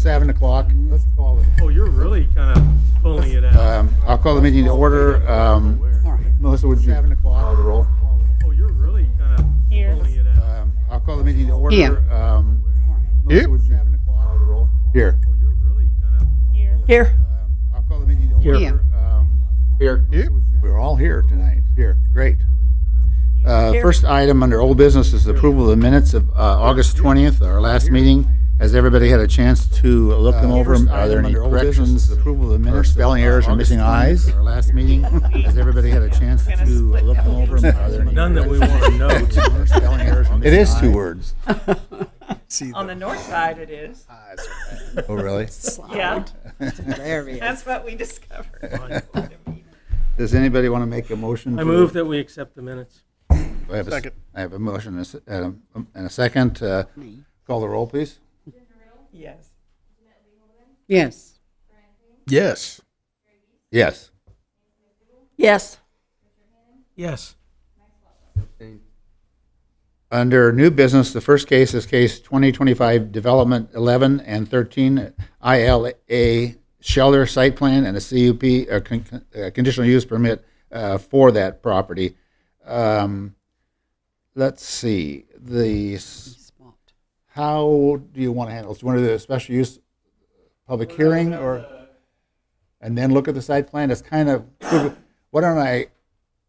7 o'clock. Let's call it. Oh, you're really kind of pulling it out. I'll call the meeting to order. Melissa, would you 7 o'clock call the roll? Oh, you're really kind of pulling it out. I'll call the meeting to order. Here. Melissa, would you 7 o'clock call the roll? Here. Oh, you're really kind of Here. I'll call the meeting to order. Here. Here. We're all here tonight. Here. Great. First item under old business is the approval of the minutes of August 20th, our last meeting. Has everybody had a chance to look them over? Are there any corrections? Approval of the minutes, spelling errors, or missing eyes? Our last meeting. Has everybody had a chance to look them over? Are there any none that we want to note. spelling errors? It is 2 words. On the north side it is. Oh, really? Yeah, Hilarious. that's what we discovered. Does anybody want to make a motion? I move that we accept the minutes. I have a motion and a second. Call the roll, please. Yes. Yes. Yes. Yes. Yes. Yes. Under new business, the first case is case 2025 Development 11 and 13 ILA shelter site plan and a CUP, conditional use permit for that property. Let's see. How do you want to handle this? Do you want to do a special use public hearing and then look at the site plan? It's kind of, why don't I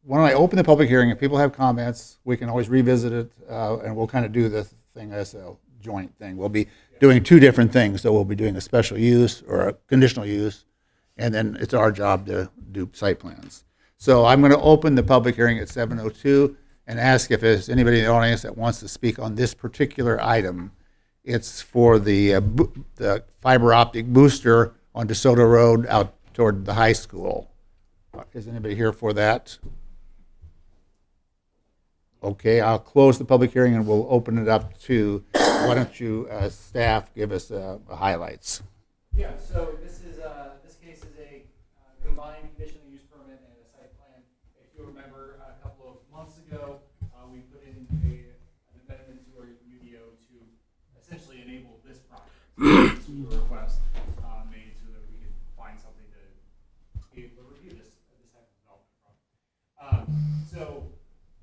open the public hearing? If people have comments, we can always revisit it, and we'll kind of do the thing as a joint thing. We'll be doing 2 different things. So we'll be doing a special use or a conditional use, and then it's our job to do site plans. So I'm going to open the public hearing at 7:02 and ask if there's anybody in the audience that wants to speak on this particular item. It's for the fiber optic booster on DeSoto Road out toward the high school. Is anybody here for that? Okay, I'll close the public hearing and we'll open it up to, why don't you, staff, give us highlights. Yeah, so this case is a combined conditional use permit and a site plan. If you remember, a couple of months ago, we put in an amendment to our UDO to essentially enable this project. This was a request made so that we could find something to be able to review this type of development from. So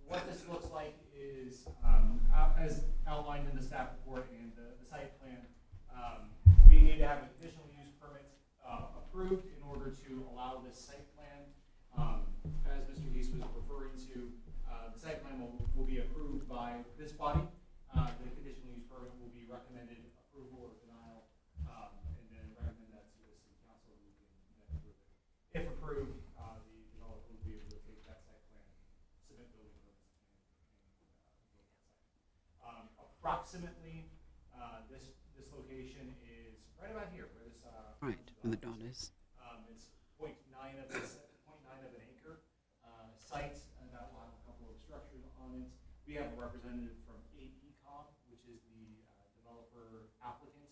what this looks like is, as outlined in the staff report and the site plan, we need to have a conditional use permit approved in order to allow this site plan. As Mr. Deese was referring to, the site plan will be approved by this body. The conditional use permit will be recommended approval or denial, and then recommend that to the city council who can then approve it. If approved, the developer will be able to take that site plan, submit building permits, and build that site. Approximately, this location is right about here, where this Right, and the dot is. it's 0.9 of an acre site, and that will have a couple of structures on it. We have a representative from AECom, which is the developer applicant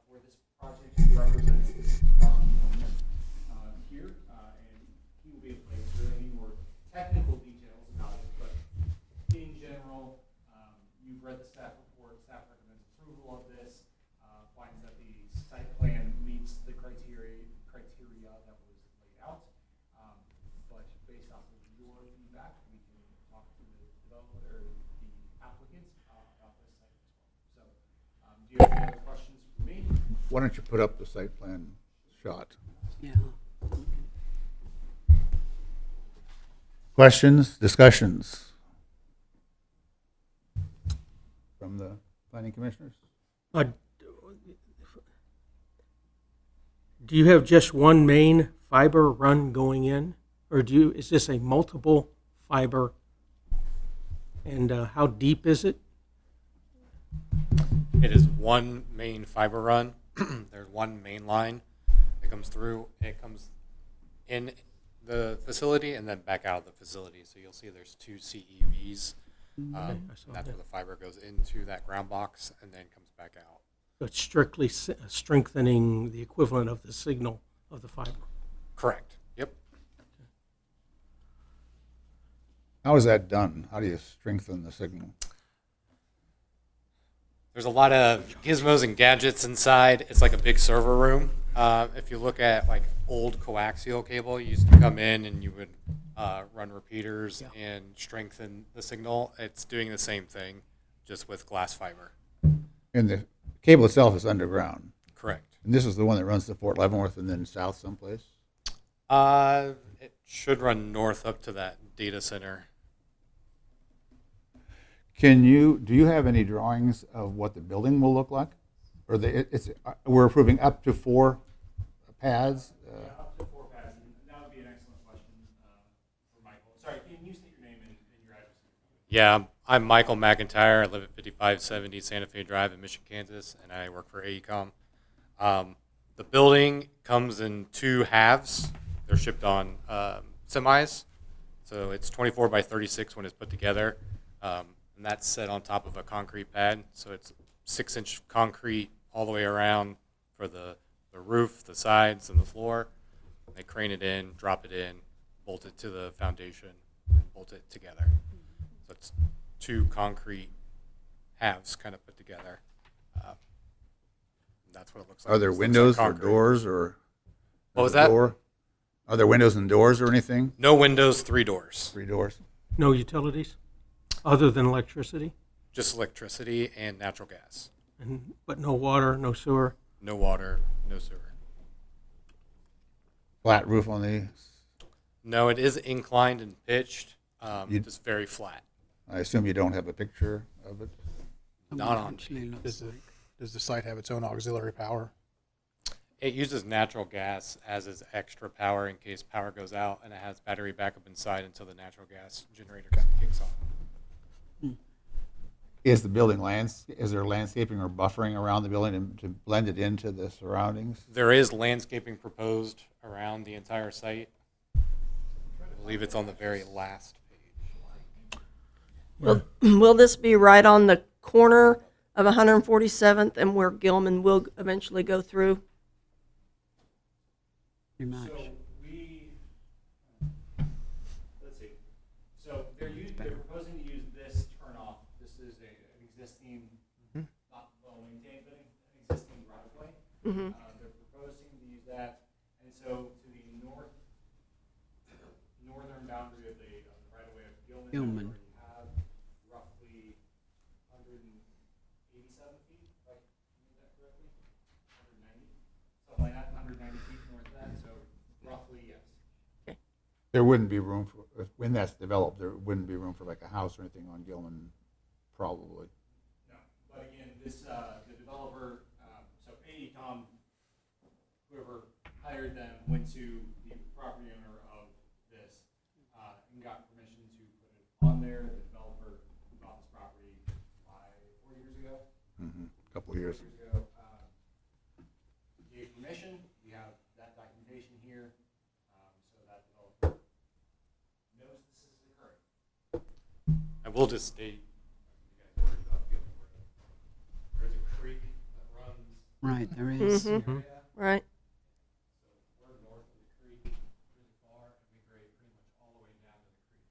for this project, who represents this property owner here, and he will be able to answer any more technical details about it. But in general, you've read the staff report. Staff recommends approval of this. Finds that the site plan meets the criteria that was laid out. But based off of your feedback, we can talk to the developer or the applicants about this site as well. So, do you have any other questions for me? Why don't you put up the site plan shot? Yeah. Questions, discussions from the planning commissioners? Do you have just one main fiber run going in, or is this a multiple fiber? And how deep is it? It is one main fiber run. There's one main line that comes through. It comes in the facility and then back out of the facility. So you'll see there's 2 CEVs. That's where the fiber goes into that ground box and then comes back out. So it's strictly strengthening the equivalent of the signal of the fiber. Correct. Yep. How is that done? How do you strengthen the signal? There's a lot of gizmos and gadgets inside. It's like a big server room. If you look at like old coaxial cable, you used to come in and you would run repeaters and strengthen the signal. It's doing the same thing, just with glass fiber. And the cable itself is underground. Correct. And this is the one that runs to Fort Leavenworth and then south someplace? It should run north up to that data center. Do you have any drawings of what the building will look like? Or we're approving up to 4 pads? Yeah, up to 4 pads, and that would be an excellent question for Michael. Sorry, can you state your name and your address? Yeah, I'm Michael McIntyre. I live at 5570 Santa Fe Drive in Mission, Kansas, and I work for AECOM. The building comes in 2 halves. They're shipped on semis, so it's 24 by 36 when it's put together, and that's set on top of a concrete pad. So it's 6-inch concrete all the way around for the roof, the sides, and the floor. They crane it in, drop it in, bolt it to the foundation, and bolt it together. So it's 2 concrete halves kind of put together. That's what it looks like. Are there It looks like windows or concrete. doors or? What was a that? door? Are there windows and doors or anything? No windows, 3 doors. 3 doors? No utilities other than electricity, Just electricity and natural gas. but no water, no sewer. No water, no sewer. Flat roof on the, No, it is inclined and pitched, You- just very flat. I assume you don't have a picture of it? Not on. Actually looks like. Does the site have its own auxiliary power? It uses natural gas as its extra power in case power goes out, and it has battery backup inside until the natural gas generator kicks on. Is the building is there landscaping or buffering around the building to blend it into the surroundings? There is landscaping proposed around the entire site. I believe it's on the very last page. Will this be right on the corner of 147th and where Gilman will eventually go through? Pretty much. So let's see. So they're proposing to use this turnoff. This is an existing, not well maintained, but an existing right of way. They're proposing to use that, and so to the northern boundary of the right of way of Gilman. Where you have roughly 187 feet, if I remember that correctly, 190, something like that, 190 feet north of that. So roughly, yes. There wouldn't be room for, when that's developed, there wouldn't be room for like a house or anything on Gilman, probably. No, but again, this the developer, so AECOM, whoever hired them, went to the property owner of this and got permission to put it on there. The developer bought this property 4 years ago. A couple of years. Ago, gave permission. We have that documentation here, so that developer knows this is occurring. I will just state, you guys worried about Gilman Road. There's a creek that runs Right, there is. in the area. Right. So we're north of the creek really far, and we grade pretty much all the way down to the creek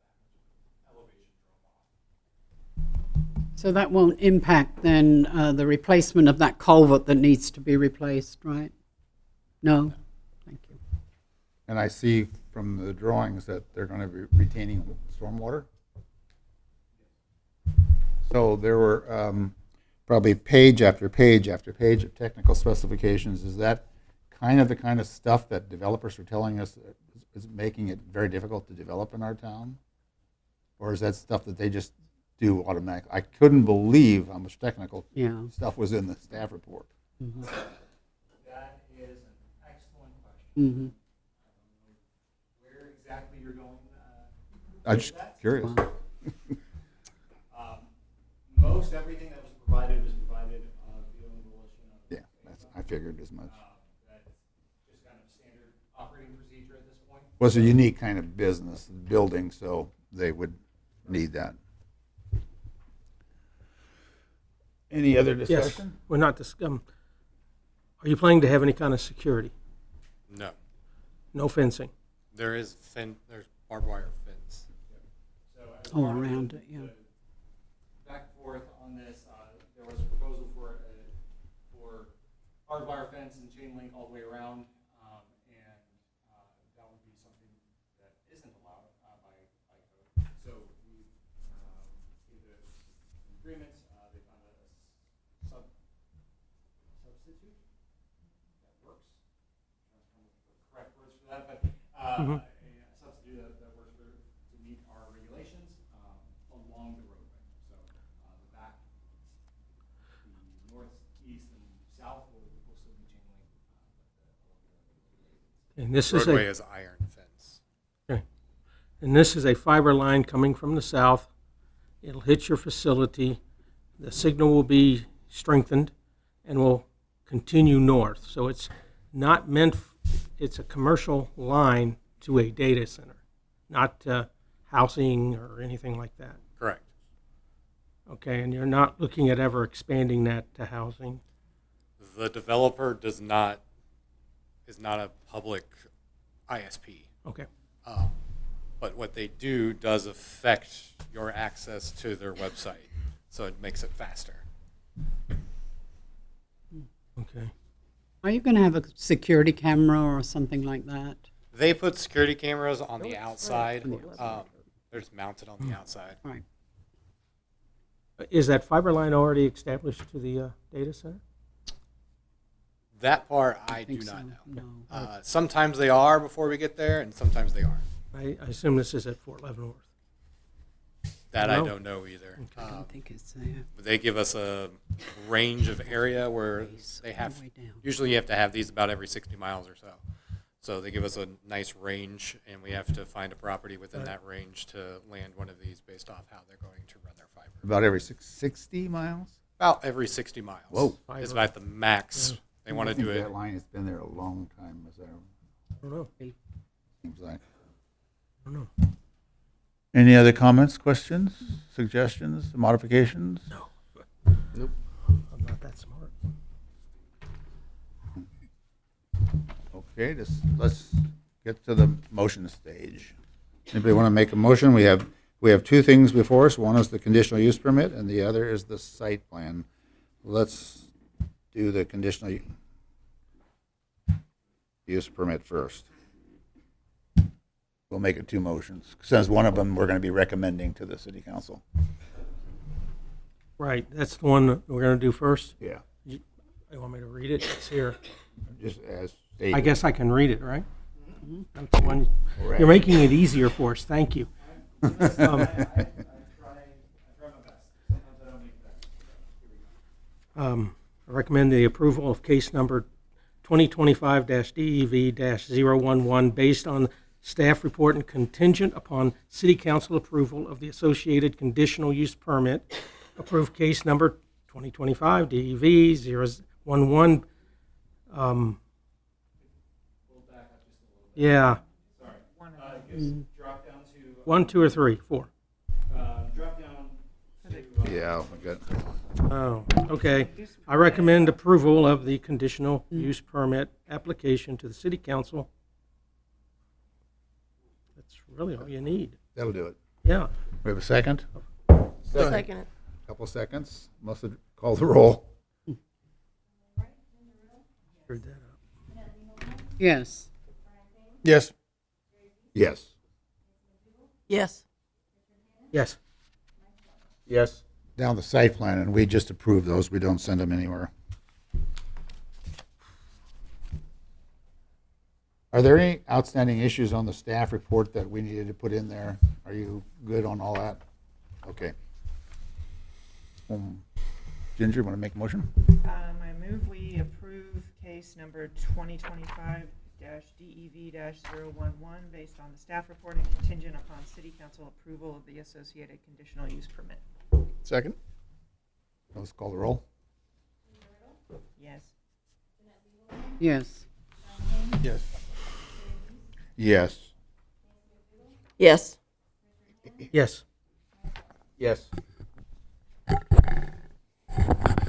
because there's that much elevation drop off. So that won't impact then the replacement of that culvert that needs to be replaced, right? No? Thank you. And I see from the drawings that they're going to be retaining stormwater. So there were probably page after page after page of technical specifications. Is that the kind of stuff that developers are telling us is making it very difficult to develop in our town? Or is that stuff that they just do automatically? I couldn't believe how much technical Yeah. stuff was in the staff report. That is an excellent question. Mm-hmm. Where exactly you're going? I'm with just that? curious. Most everything that was provided via the volition of. Yeah, I figured as much. That's just kind of standard operating procedure at this point. Was a unique kind of business building, so they would need that. Any other Yes, discussion? we're not, are you planning to have any kind of security? No, No fencing? there's barbed wire fence. So as All part of around it, yeah. the back and forth on this, there was a hardwire fence and chain link all the way around, and that would be something that isn't allowed by code. So we came to agreements. They found a substitute that works. I'm trying to come up with the correct words for that, but a substitute that works to meet our regulations along the roadway. So the back, the north, east, and south will still be chain link. And this is Roadway a, is iron fence. and this is a fiber line coming from the south. It'll hit your facility. The signal will be strengthened and will continue north. So it's not meant, it's a commercial line to a data center, not housing or anything like that. Correct. Okay, and you're not looking at ever expanding that to housing? The developer is not a public ISP. Okay, But what they do does affect your access to their website, so it makes it faster. okay. Are you going to have a security camera or something like that? They put security cameras on the outside. They're just mounted on the outside. Right. Is that fiber line already established to the data center? That part I do Think not so, know. no. Sometimes they are before we get there, and sometimes they aren't. I assume this is at Fort Leavenworth. That I No. don't know either. I don't think it's there. But they give us a range of area where they All have. the way down. Usually, you have to have these about every 60 miles or so. So they give us a nice range, and we have to find a property within that range to land one of these based off how they're going to run their fiber. About every 60 miles? About every 60 miles. Whoa. It's about the max. They want to do it. That line has been there a long time, as I I don't know. seems like. I don't know. Any other comments, questions, suggestions, modifications? No. Nope. I'm not that smart. Okay, let's get to the motion stage. Anybody want to make a motion? We have two things before us. One is the conditional use permit, and the other is the site plan. Let's do the conditional use permit first. We'll make it two motions, since one of them we're going to be recommending to the city council. Right, that's the one that we're going to do first. Yeah. You want me to read it? It's here. Just as stated. I guess I can read it, right? That's the one. Correct. You're making it easier for us. Thank you. I try my best. Sometimes I don't make that. Here we go. I recommend the approval of case number 2025-DEV-011 based on staff report and contingent upon city council approval of the associated conditional use permit. Approved case number 2025-DEV-011. Pull back up just a little bit. Yeah, Sorry. Just drop down to 1, 2, or 3, 4. drop down to Yeah, we got. Oh, okay. I recommend approval of the conditional use permit application to the city council. That's really all you need. That'll do it. Yeah. We have a second? Second it. Couple seconds. Must have called the roll. Screwed that up. Yes. Yes. Yes. Yes. Yes. Yes. Down the site plan, and we just approve those. We don't send them anywhere. Are there any outstanding issues on the staff report that we needed to put in there? Are you good on all that? Okay. Ginger, want to make a motion? I move we approve case number 2025-DEV-011 based on the staff report and contingent upon city council approval of the associated conditional use permit. Second? Let's call the roll. Yes. Yes. Yes. Yes. Yes. Yes. Yes.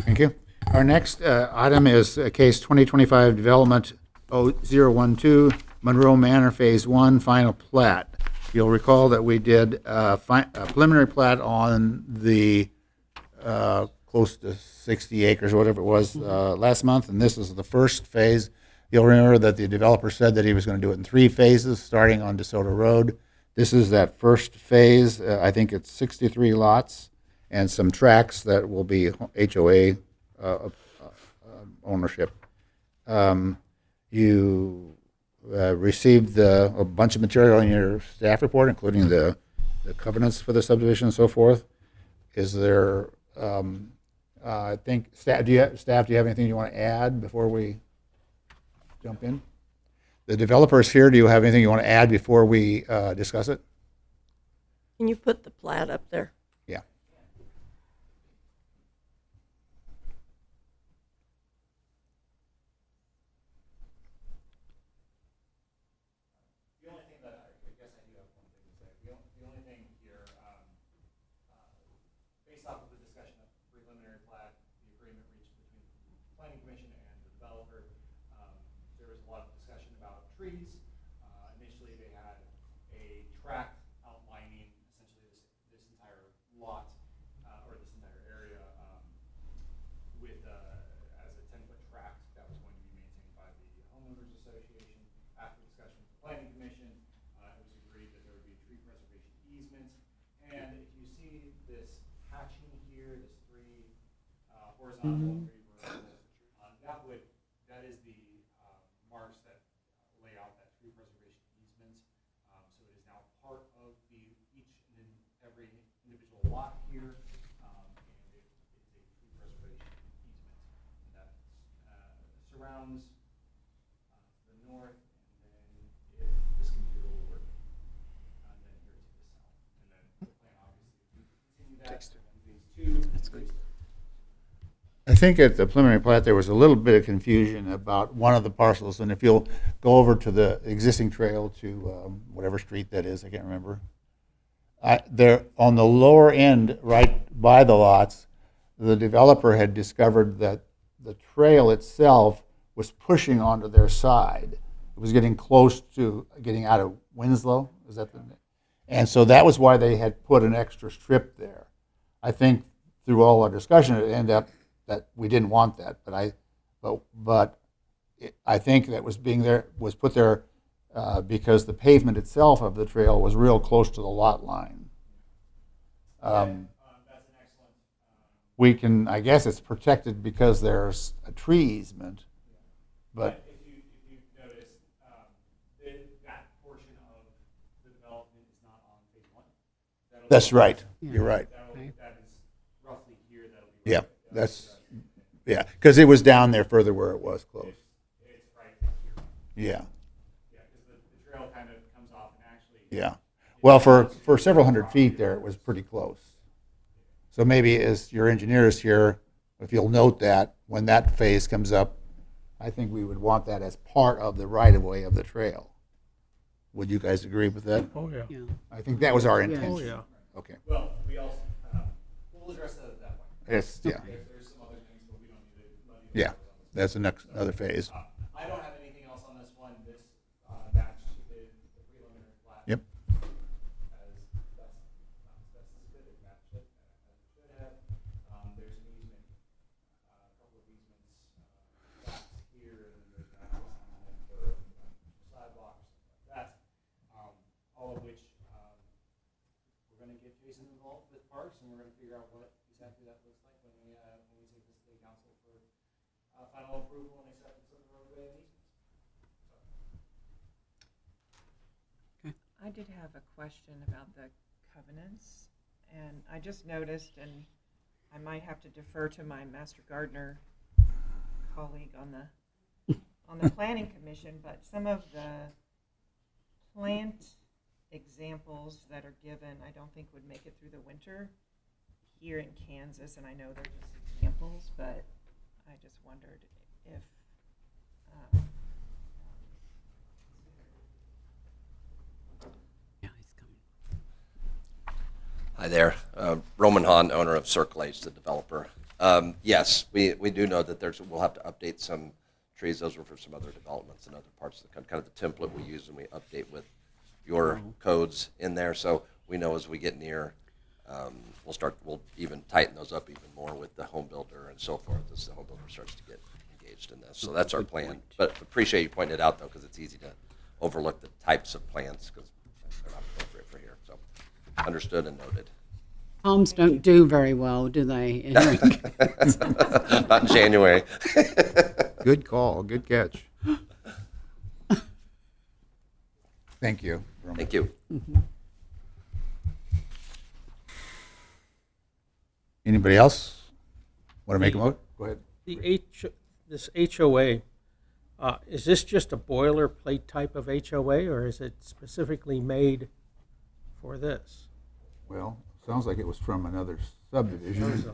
Thank you. Our next item is case 2025 Development 012 Monroe Manor Phase 1 Final Plat. You'll recall that we did a preliminary plat on the close to 60 acres or whatever it was last month, and this is the first phase. You'll remember that the developer said that he was going to do it in 3 phases, starting on DeSoto Road. This is that first phase. I think it's 63 lots and some tracks that will be HOA ownership. You received a bunch of material in your staff report, including the covenants for the subdivision and so forth. Is there, I think, staff, do you have anything you want to add before we jump in? The developer is here. Do you have anything you want to add before we discuss it? Can you put the plat up there? Yeah. The only thing that I guess I do have one thing to say. The only thing here, based off of the discussion of preliminary plat, the agreement reached between the planning commission and the developer, there was a lot of discussion about trees. Initially, they had a tract outlining essentially this entire lot or this entire area with as a 10-foot tract that was going to be maintained by the homeowners association. After discussion with the planning commission, it was agreed that there would be a tree preservation easement. And if you see this hatching here, this 3 horizontal, 3 vertical, that is the marks that lay out that tree preservation easement. So it is now part of each and every individual lot here, and it is a tree preservation easement that surrounds the north, and then if this computer will work, and then here to the south, and then the plan obviously to continue that these 2. That's good. I think at the preliminary plat, there was a little bit of confusion about one of the parcels, and if you'll go over to the existing trail to whatever street that is, I can't remember. There, on the lower end, right by the lots, the developer had discovered that the trail itself was pushing onto their side. It was getting close to getting out of Winslow, is that the name? And so that was why they had put an extra strip there. I think through all our discussion, it ended up that we didn't want that, but I think that was put there because the pavement itself of the trail was real close to the lot line. That's an excellent. We can, I guess it's protected because there's a tree easement, but If you notice, that portion of the development is not on phase 1. that's right. You're right. That is roughly here. That'll be. Yeah, because it was down there further where it was close. It's right here. Yeah, Yeah, because the trail kind of comes off and actually. yeah. Well, for several hundred feet there, it was pretty close. So maybe as your engineer is here, if you'll note that when that phase comes up, I think we would want that as part of the right-of-way of the trail. Would you guys agree with that? Oh, yeah. Yeah. I think that was our Yeah. intention. Oh, yeah. Okay. Well, we also we'll address that at that point. Yes, yeah, There's some other things, but we don't need to muddy the yeah. waters on this. That's the next, another phase. I don't have anything else on this one. This matched the preliminary plat. Yep. As best as good. It matched it as it should have. There's an easement, a couple of easements back here, and then there's an access easement for sidewalks, stuff like that. All of which we're going to get Jason involved with parks, and we're going to figure out what exactly that looks like when we take this to the council for final approval and acceptance of the roadway and easements. I did have a question about the covenants, and I just noticed, and I might have to defer to my master gardener colleague on the planning commission, but some of the plant examples that are given, I don't think would make it through the winter here in Kansas, and I know they're just examples, but I just wondered if Yeah, he's coming. Hi there. Roman Hahn, owner of Circle H, the developer. Yes, we do know that we'll have to update some trees. Those were for some other developments in other parts of the country, kind of the template we use and we update with your codes in there. So we know as we get near We'll even tighten those up even more with the home builder and so forth as the home builder starts to get engaged in this. So that's our plan. But appreciate you pointing it out, though, because it's easy to overlook the types of plans because they're not appropriate for here. So understood and noted. Palms don't do very well, do they? Not in January. Good call, good catch. Thank you. Roman. Thank you. Anybody else want to make a motion? Go ahead. This HOA, is this just a boilerplate type of HOA, or is it specifically made for this? Well, sounds like it was from another subdivision.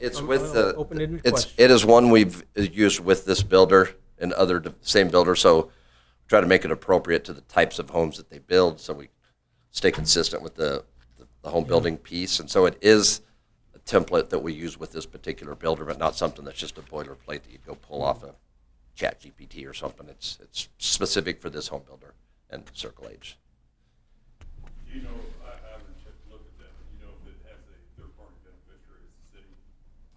It's with the, Open-ended it question. is one we've used with this builder and other same builder, so try to make it appropriate to the types of homes that they build, so we stay consistent with the home building piece. And so it is a template that we use with this particular builder, but not something that's just a boilerplate that you go pull off a Chat GPT or something. It's specific for this home builder and Circle H. You know, I haven't looked at that, but you know if it has a third-party beneficiary as the city?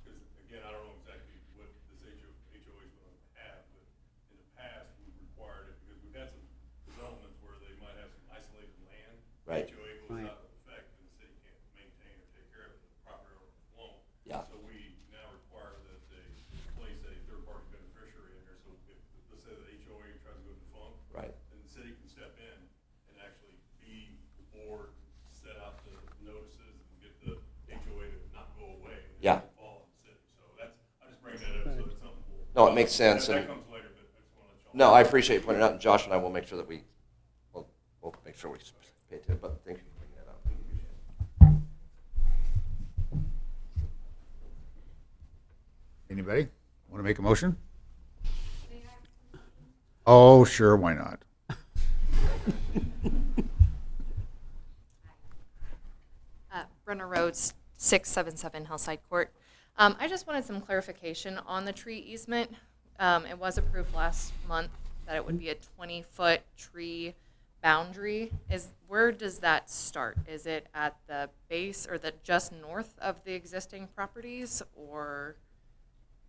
Because, again, I don't know exactly what this HOA is going to have, but in the past, we've required it, because we've had some developments where they might have some isolated land. Right. HOA goes out of effect, and the city can't maintain or take care of it, the property owner won't. Yeah. So we now require that they place a third-party beneficiary in there, so if, let's say the HOA tries to go defunct. Right. Then the city can step in and actually be the board, set out the notices and get the HOA to not go away. And Yeah. fall on the city. So that's, I just bring that up so it's something. No, it makes sense. That and- comes later, but I just want to let y'all. No, I appreciate you pointing it out, and Josh and I will make sure that we'll make sure we pay attention, but thank you for bringing that up. Anybody want to make a motion? Oh, sure, why not? Brenner Road, 677 Hillside Court. I just wanted some clarification on the tree easement. It was approved last month that it would be a 20-foot tree boundary. Where does that start? Is it at the base or just north of the existing properties, or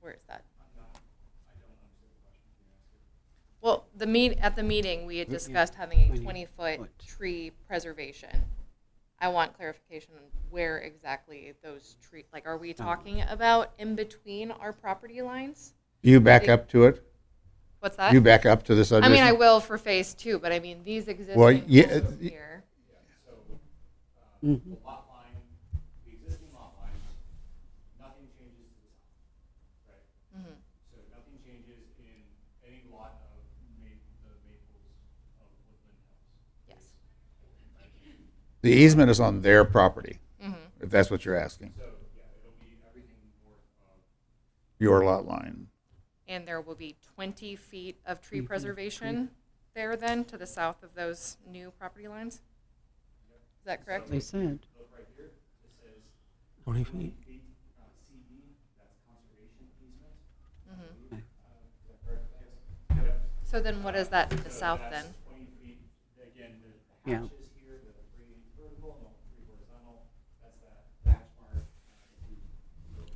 where is that? Well, at the meeting, we had discussed having a 20-foot tree preservation. I want clarification on where exactly those trees, like, are we talking about in between our property lines? Do you back up to it? What's Do that? you back up to the I subdivision? mean, I will for phase two, but I mean, these existing Well, yeah, homes here. So, the lot line, the existing lot lines, nothing changes to the south, right? Mhm. So nothing changes in any lot of the maples of Woodland Hills. Yes. The easement is on their property, Mhm. if that's what you're asking, So, yeah, it'll be everything north of, your lot line. And there will be 20 feet of tree preservation there then to the south of those new property lines? Is that correct? They said. look right here, it says 20 feet. feet, CE, that's conservation easement. Mhm. Is that correct? Yes. Yep. So then what is that to the So south that's then? 20 feet, again, the Yeah. hatches here, the 3 vertical and the 3 horizontal, that's that batch mark. If you look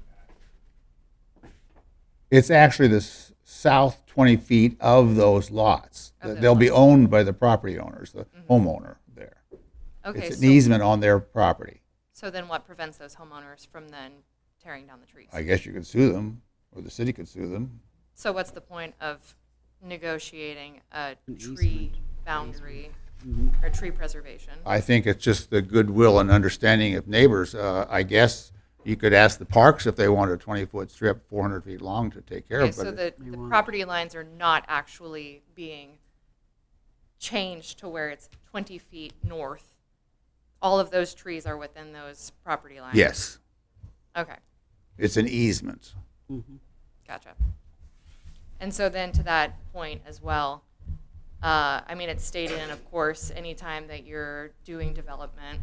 at It's actually the south 20 feet of those lots. Of those They'll be lots. owned by the property owners, the homeowner there. Okay, It's an easement on their property. so then what prevents those homeowners from then tearing down the trees? I guess you could sue them, or the city could sue them. So what's the point of negotiating a An tree boundary or tree preservation? I think it's just the goodwill and understanding of neighbors. I guess you could ask the parks if they want a 20-foot strip, 400 feet long to take care Okay, of. so But the property lines are not actually being changed to where it's 20 feet north. All of those trees are within those property lines? yes, Okay, it's an easement. gotcha. And so then to that point as well, I mean, it's stated, and of course, anytime that you're doing development,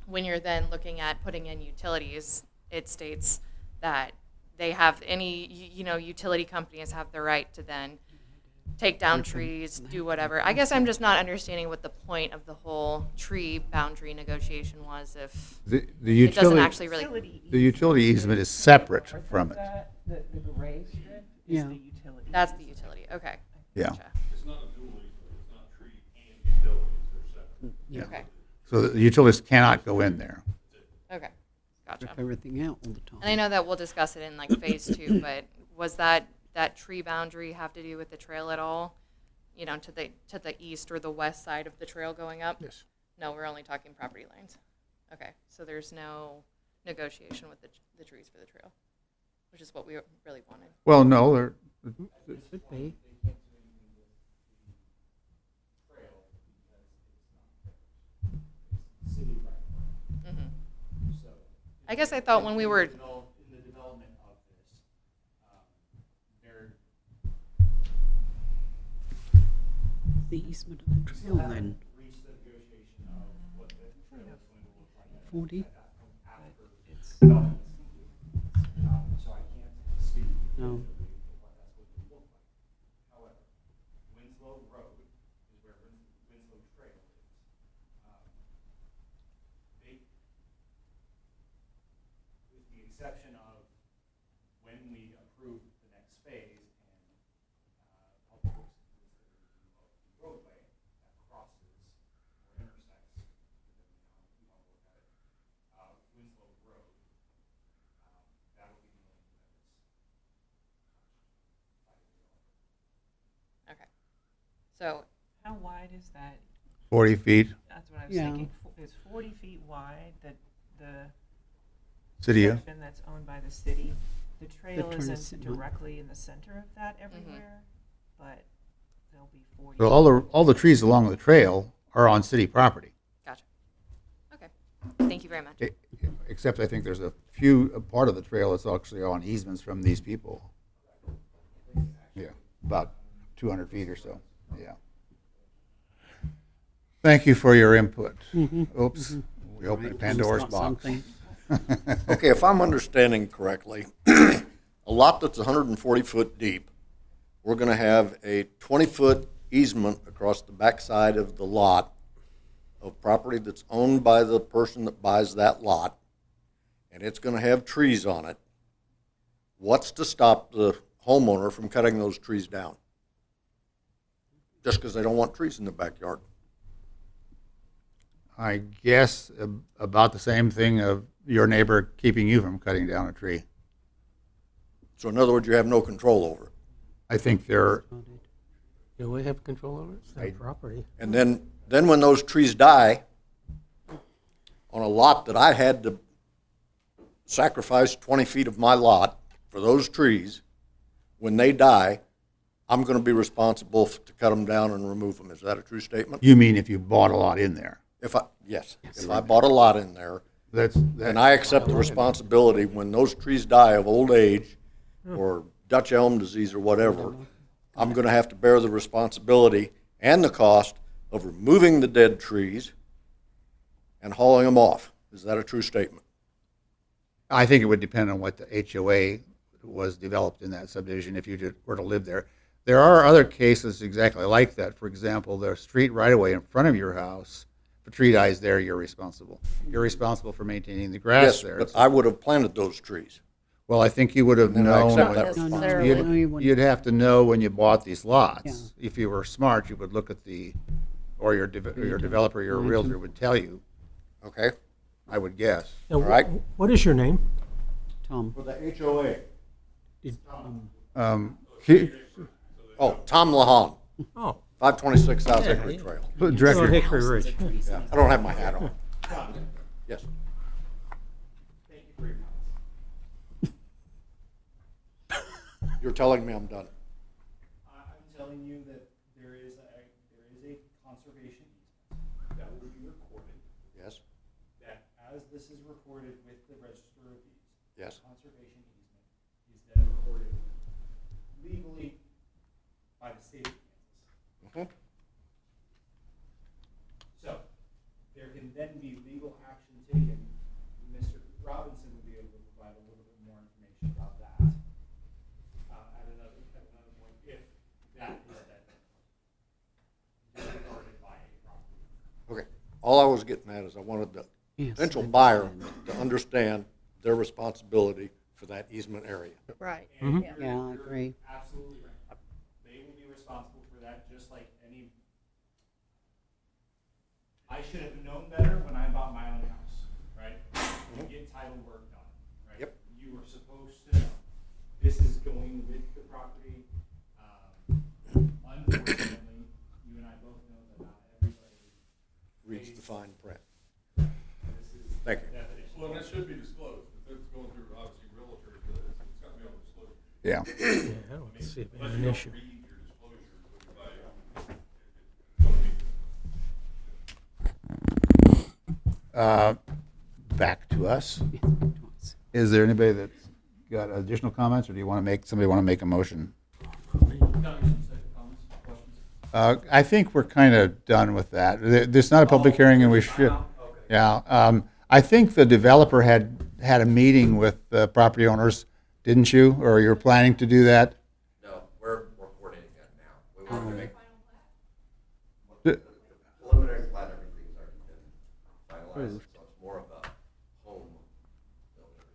when you're then looking at putting in utilities, it states that they have utility companies have the right to then take down trees, do whatever. I guess I'm just not understanding what the point of the whole tree boundary negotiation was if The it doesn't utility, actually really. the utility easement is separate from it. The gray strip Yeah. is the utility. That's the utility. Okay. Yeah. Gotcha. It's not a dual easement, it's not tree and utilities, they're separate. Yeah. Okay. So the utilities cannot go in there. Okay. Gotcha. Rip everything out all the time. And I know that we'll discuss it in like phase 2, but was that tree boundary have to do with the trail at all? You know, to the east or the west side of the trail going up? Yes. No, we're only talking property lines. Okay, so there's no negotiation with the trees for the trail, which is what we really wanted. Well, no, they're, Should be. I guess I thought when we were, In the development of this, there The easement of the trail then. reached the negotiation of what the trail is going to look like. 40. After it's development. So I can't speak No. definitively to what that's going to look like. However, Winslow Road is where Winslow Trail is. They, with the exception of when we approve the next phase and Public Works considers the roadway that crosses or intersects, depending on how you want to look at it, Winslow Road, that would be the only thing that's okay. So, How wide is that? 40 feet, That's what I was Yeah. thinking. It's 40 feet wide, the city. section that's owned by the city. The trail trail is isn't sitting on- directly in the center of that everywhere, but there'll be 40. So all the trees along the trail are on city property. gotcha. Okay, thank you very much. Except I think there's a part of the trail that's actually on easements from these people. Yeah, about 200 feet or so, yeah. Thank you for your input. Oops, we opened Pandora's Got box. something. Okay, if I'm understanding correctly, a lot that's 140 foot deep, we're going to have a 20-foot easement across the backside of the lot of property that's owned by the person that buys that lot, and it's going to have trees on it. What's to stop the homeowner from cutting those trees down? Just because they don't want trees in the backyard. I guess about the same thing of your neighbor keeping you from cutting down a tree. So in other words, you have no control over it. I think they're, Do we have control over it? It's their property. And then when those trees die, on a lot that I had to sacrifice 20 feet of my lot for those trees, when they die, I'm going to be responsible to cut them down and remove them. Is that a true statement? you mean if you bought a lot in there? Yes, if I bought a lot in there, and I accept the responsibility when those trees die of old age or Dutch elm disease or whatever, I'm going to have to bear the responsibility and the cost of removing the dead trees and hauling them off. Is that a true statement? I think it would depend on what the HOA was developed in that subdivision if you were to live there. There are other cases exactly like that. For example, the street right away in front of your house, if a tree dies there, you're responsible. You're responsible for maintaining the grass Yes, there. but I would have planted those trees. Well, I think you would have And I known. accept that Not responsibility. necessarily. No, you wouldn't. You'd have to know when you bought these lots. Yeah. If you were smart, you would look at or your developer, your realtor would tell you, Okay? I would guess. Now, All right. What is your name? Tom. For the HOA. He- Oh, Tom Lahan, Oh, 526 South Yeah, Hickory yeah. Trail. oh, Director, Hickory Ridge. Yeah, I don't have my hat on. Yes. Thank you for your comments. You're telling me I'm done. I'm telling you that there is a conservation easement that will be recorded, Yes, that as this is recorded with the Register of Deeds, yes. conservation easement is then recorded legally by the state of Kansas. Mhm. So, there can then be legal action taken. Mr. Robinson would be able to provide a little bit more information about that at another point if that is then all I was getting at is I wanted the Yes, potential I buyer understand. to understand their responsibility for that easement area. Right. Yeah, I agree. Absolutely right. They will be responsible for that, just like any. I should have known better when I bought my own house, right? You get title work done, right? Yep. You were supposed to know, this is going with the property. Unfortunately, you and I both know that not everybody Reads the fine print. this is Thank you. definition. Well, and that should be disclosed, if it's going through, obviously, realtors, but it's got to be on disclosure. Yeah. Yeah, I don't see it being Unless an you issue. don't read your disclosures with your value, it's going to be. Back to us. Is there anybody that's got additional comments, or do you want to make, somebody want to make a motion? I think we're kind of done with that. There's not a public hearing, and we should, yeah. I think the developer had a meeting with the property owners, didn't you? Or you're planning to do that? No, we're coordinating that now. We want to make The- preliminary plan, everything's already been finalized, so it's more of a home builder.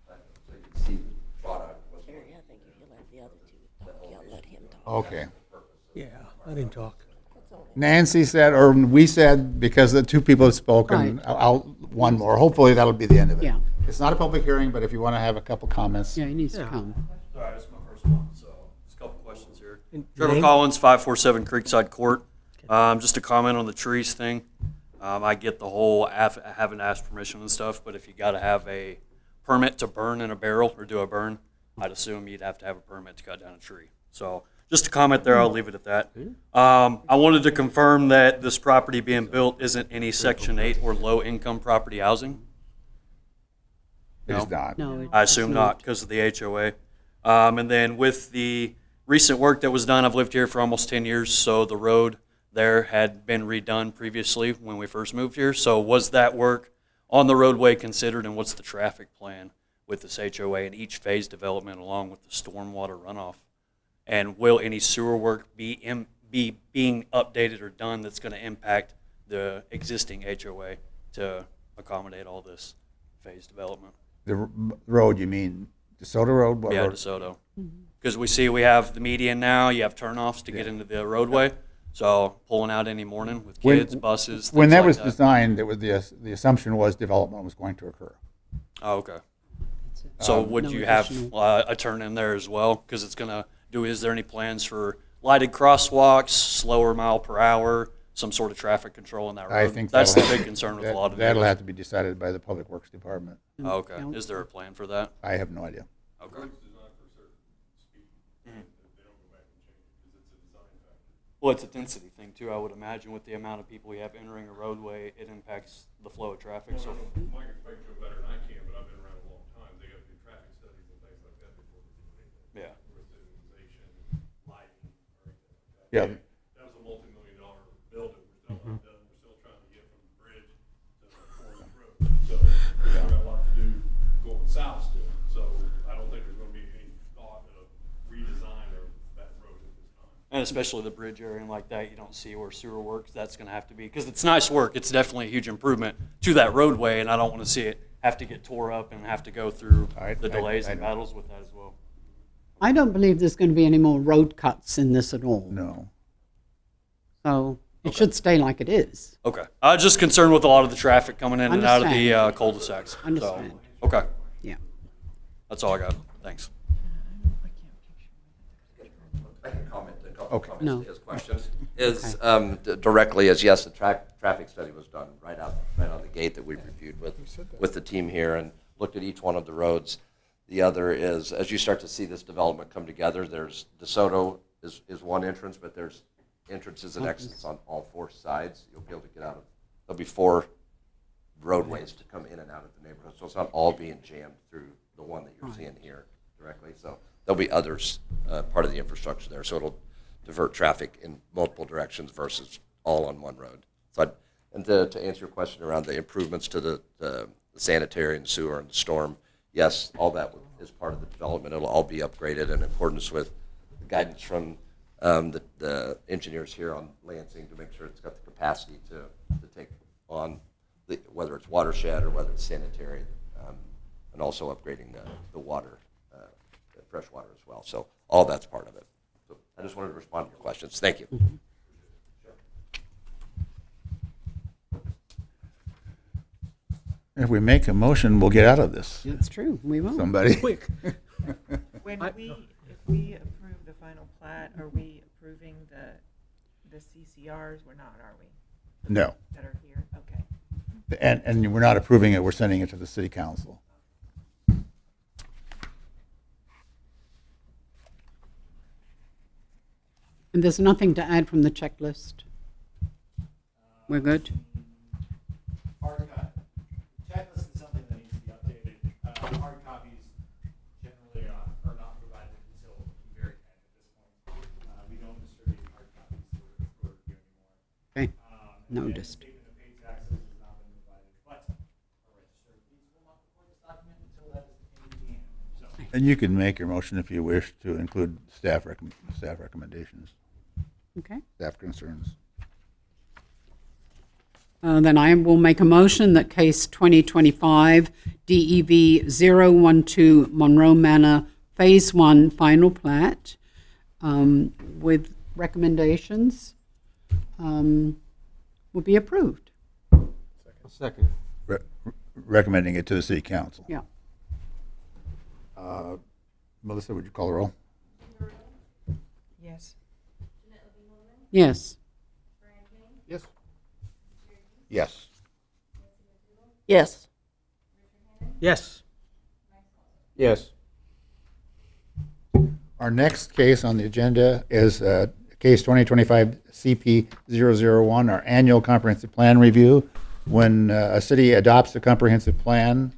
So you can see the product, what's going I think if you let the other two talk, yeah, let him talk. Okay. Yeah, let him talk. Nancy said, or we said, because the two people have spoken, Right. I'll, one more. Hopefully that'll be the end of it. Yeah. It's not a public hearing, but if you want to have a couple comments. Yeah, he needs to Yeah. come. All right, that's my first one, so just a couple questions here. And Trevor name? Collins, 547 Creekside Court. Just a comment on the trees thing. I get the whole having to ask permission and stuff, but if you got to have a permit to burn in a barrel or do a burn, I'd assume you'd have to have a permit to cut down a tree. So just a comment there, I'll leave it at that. I wanted to confirm that this property being built isn't any Section 8 or low-income property housing. It's not. No, I assume not because of the HOA. And then with the recent work that was done, I've lived here for almost 10 years, so the road there had been redone previously when we first moved here. So was that work on the roadway considered, and what's the traffic plan with this HOA and each phase development along with the stormwater runoff? And will any sewer work be being updated or done that's going to impact the existing HOA to accommodate all this phase development? The road, you mean DeSoto Road? What Yeah, road? DeSoto. Because we have the median now, you have turnoffs to get into the roadway. So pulling out any morning with When- kids, buses, When things that like was designed, it was the assumption was development was going to occur. Oh, okay. So would No you have additional- a turn in there as well? Because it's going to is there any plans for lighted crosswalks, slower mile per hour, some sort of traffic control in that road? I think That's the that'll big have- concern with a lot of That'll neighbors. have to be decided by the Public Works Department. Oh, okay. Is there a plan for that? I have no idea. Okay. Roads designed for certain speed. They don't go back and change it because it's a design factor. Well, it's a density thing too. I would imagine with the amount of people we have entering a roadway, it impacts the flow of traffic. So, Mike can explain to you better than I can, but I've been around a long time. They got to do traffic studies and things like that before they do anything. yeah. Residualization, lighting, or anything like that. Yeah. That was a multi-million-dollar building. We're still not done. We're still trying to get from the bridge to the Orange Road. So we've still got a lot to do going south still. So I don't think there's going to be any thought of redesign of that road at this time. And especially the bridge area and like that, you don't see where sewer works. That's going to have to be, because it's nice work. It's definitely a huge improvement to that roadway, and I don't want to see it have to get tore up and have to go through the delays and battles with that as well. I don't believe there's going to be any more road cuts in this at all. No. So it should stay like it is. Okay. I was just concerned with a lot of the traffic coming in and out of the Understand. cul-de-sacs. Understand. So, okay. Yeah. That's all I got. Thanks. I can comment a couple Okay. comments No. to his questions. Directly is, yes, the traffic study was done right out of the gate that we reviewed with the team here and looked at each one of the roads. The other is, as you start to see this development come together, there's DeSoto is one entrance, but there's entrances and exits on all four sides. You'll be able to get out of, there'll be 4 roadways to come in and out of the neighborhood. So it's not all being jammed through the one that you're seeing here directly. So there'll be others, part of the infrastructure there. So it'll divert traffic in multiple directions versus all on one road. So to answer your question around the improvements to the sanitary and sewer and the storm, yes, all that is part of the development. It'll all be upgraded in accordance with the guidance from the engineers here on Lansing to make sure it's got the capacity to take on whether it's watershed or whether it's sanitary, and also upgrading the water, the fresh water as well. So all that's part of it. So I just wanted to respond to your questions. Thank you. If we make a motion, we'll get out of this. That's true, we will. Somebody. Quick. When if we approve the final plat, are we approving the CCRs? We're not, are we? No. That are here, okay. And we're not approving it, we're sending it to the city council. And there's nothing to add from the checklist? We're good? Hard copy. Checklist is something that needs to be updated. Hard copies generally are not provided until the very end at this point. We don't distribute hard copies for review anymore. Okay, And noticed. statement of paid taxes has not been provided, but a register of deeds will not record this document until that is in the hand. So, And you can make your motion if you wish to include staff recommendations, Okay. staff concerns. Then I will make a motion that case 2025 DEV 012 Monroe Manor Phase 1 final plat with recommendations will be approved. Second. Recommending it to the city council. Yeah. Melissa, would you call the roll? Yes. Yes. Yes. Yes. Yes. Yes. Yes. Our next case on the agenda is case 2025 CP 001, our annual comprehensive plan review. When a city adopts a comprehensive plan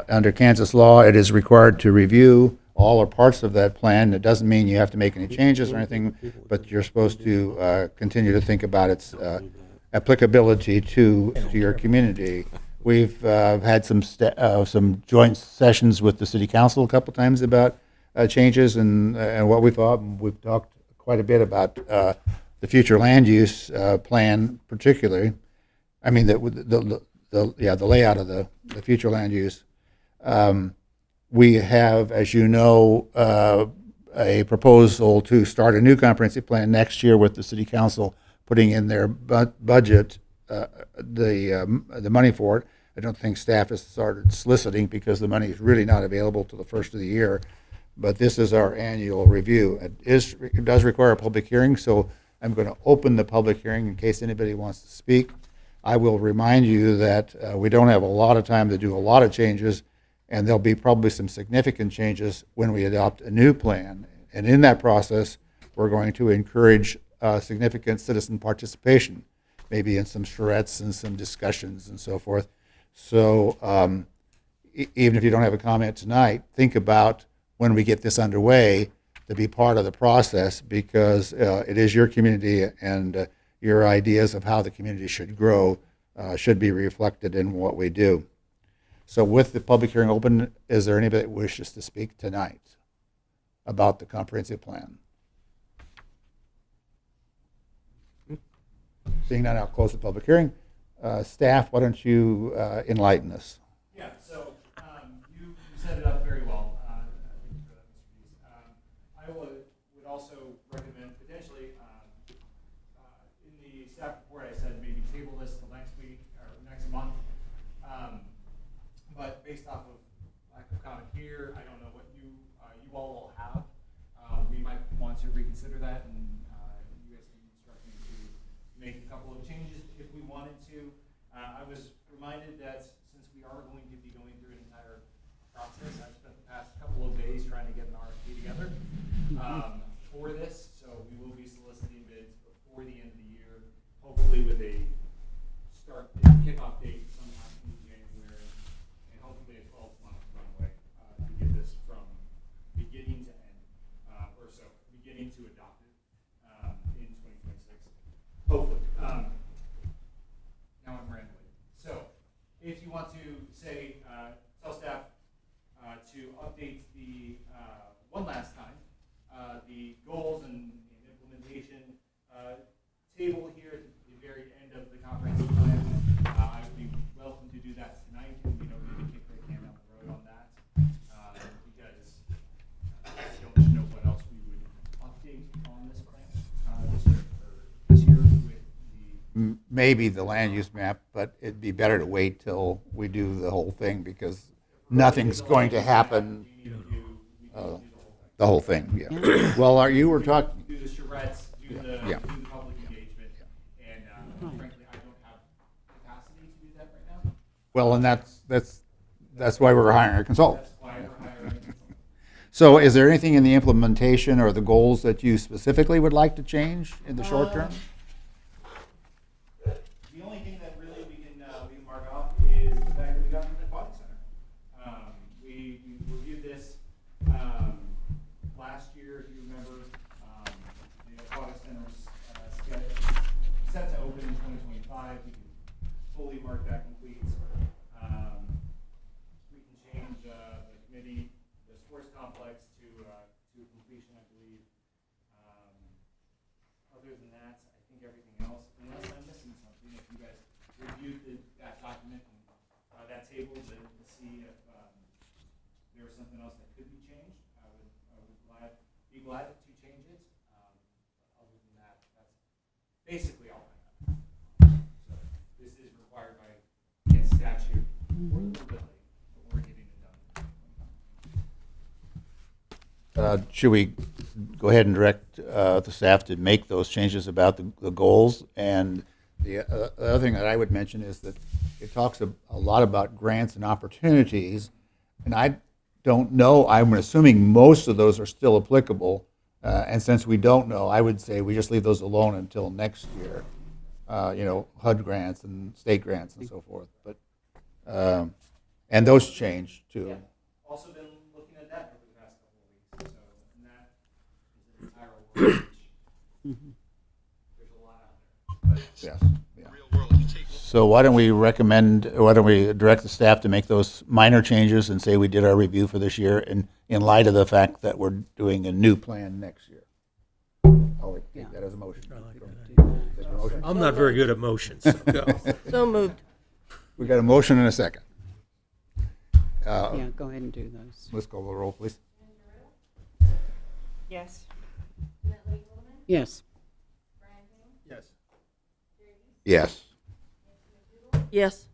under Kansas law, it is required to review all or parts of that plan. It doesn't mean you have to make any changes or anything, but you're supposed to continue to think about its applicability to your community. We've had some joint sessions with the city council a couple times about changes and what we thought. We've talked quite a bit about the future land use plan, particularly. I mean, the layout of the future land use. We have, as you know, a proposal to start a new comprehensive plan next year with the city council putting in their budget the money for it. I don't think staff has started soliciting because the money is really not available till the first of the year. But this is our annual review. It does require a public hearing, so I'm going to open the public hearing in case anybody wants to speak. I will remind you that we don't have a lot of time to do a lot of changes, and there'll be probably some significant changes when we adopt a new plan. And in that process, we're going to encourage significant citizen participation, maybe in some charrettes and some discussions and so forth. So even if you don't have a comment tonight, think about when we get this underway to be part of the process, because it is your community, and your ideas of how the community should grow should be reflected in what we do. So with the public hearing open, is there anybody that wishes to speak tonight about the comprehensive plan? Seeing none, I'll close the public hearing. Staff, why don't you enlighten us? yeah, so you set it up very well. Thank you for that, Mr. Dees. I would also recommend potentially, in the staff report, I said maybe table this till next week or next month. But based off of lack of comment here, I don't know what you all will have. We might want to reconsider that, and you guys can instruct me to make a couple of changes if we wanted to. I was reminded that since we are going to be going through an entire process, I've spent the past couple of days trying to get an RFP together for this. So we will be soliciting bids before the end of the year, hopefully with a kickoff date sometime in January, and hopefully a 12-month runway to get this from beginning to end, or so, beginning to adopt it in 2026, hopefully. Now I'm rambling. So if you want to say, tell staff to update the, one last time, the goals and implementation table here at the very end of the comprehensive plan. I maybe the land use map, but it'd be better to wait till we do the whole thing because nothing's going to happen. The whole thing, yeah. Well, you were talking, Do the charrettes, do the Yeah. public engagement, and frankly, I don't have capacity to do that right now. well, and that's why we're hiring a consultant. That's why we're hiring a consultant. So is there anything in the implementation or the goals that you specifically would like to change in the short term? The only thing that really we can mark off is the fact that we got an aquatic center. We reviewed this last year, if you remember. The aquatic center was set to open in 2025. We can fully mark that complete. We can change the committee, the sports complex to completion, I believe. Other than that, I think everything else, unless I'm missing something, if you guys reviewed that document and that table to see if there was something else that could be changed, I would be glad to change it. Other than that, that's basically all I have. So this is required by statute. We're a little bit late, but we're getting it done. Should we go ahead and direct the staff to make those changes about the goals? And the other thing that I would mention is that it talks a lot about grants and opportunities, and I don't know, I'm assuming most of those are still applicable, and since we don't know, I would say we just leave those alone until next year. HUD grants and state grants and so forth, but, and those change too. Yeah. Also been looking at that over the past couple of weeks, so, and that is an entire world, which there's a lot out there. But Yes, yeah. So why don't we direct the staff to make those minor changes and say we did our review for this year in light of the fact that we're doing a new plan next year? I'll take that as a motion. Take a motion. I'm not very good at motions, so go. So moved. We got a motion and a second. Yeah, go ahead and do those. Let's call the roll, please. Yes. Yes. Yes. Yes.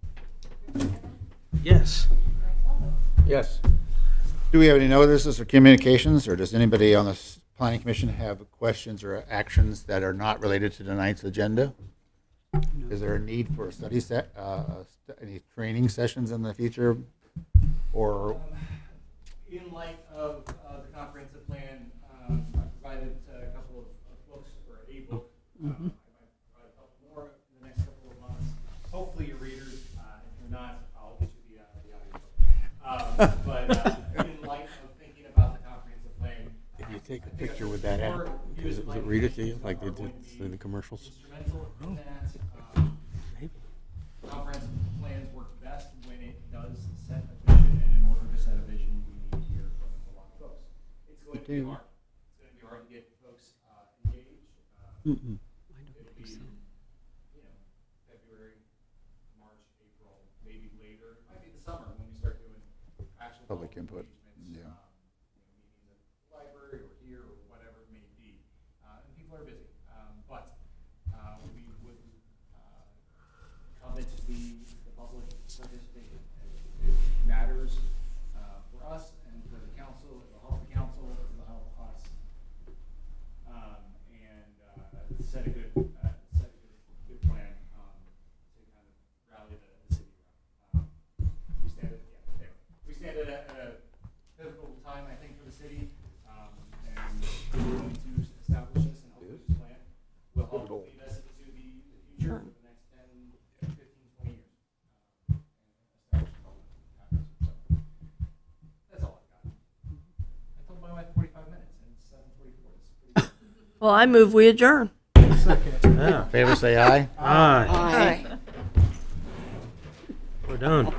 Yes. Yes. Do we have any notices or communications, or does anybody on the planning commission have questions or actions that are not related to tonight's agenda? Is there a need for a study set, any training sessions in the future, or? in light of the comprehensive plan, I provided a couple of books, or a book. I might provide a couple more in the next couple of months. Hopefully your readers, if you're not, I'll get you the audiobook. But in light of thinking about the comprehensive plan. If you take a picture with that app, does it read it to you like they did in the commercials? Instrumental in that. Comprehensive plans work best when it does set a vision, and in order to set a vision, we need to hear from a lot of folks. It's going to be hard. It's going to be hard to get folks engaged. It'll be, February, March, April, maybe later. It might be the summer when we start doing actual Public input, engagements, yeah. Meetings at the library or here or whatever it may be. And people are busy. But we would covet the public participation. It matters for us and for the council. It'll help the council. It'll help us. And set a good plan to kind of rally the city around. We stand at a pivotal time, I think, for the city, and we're going to establish this and hopefully this plan will help lead us into the future for the next 10, 15, 20 years. And establish public habits. So, that's all I've got. I told my wife 45 minutes and it's 7:44. It's pretty good. Well, I move we adjourn. Yeah. Favor say aye. Aye. Aye. We're done.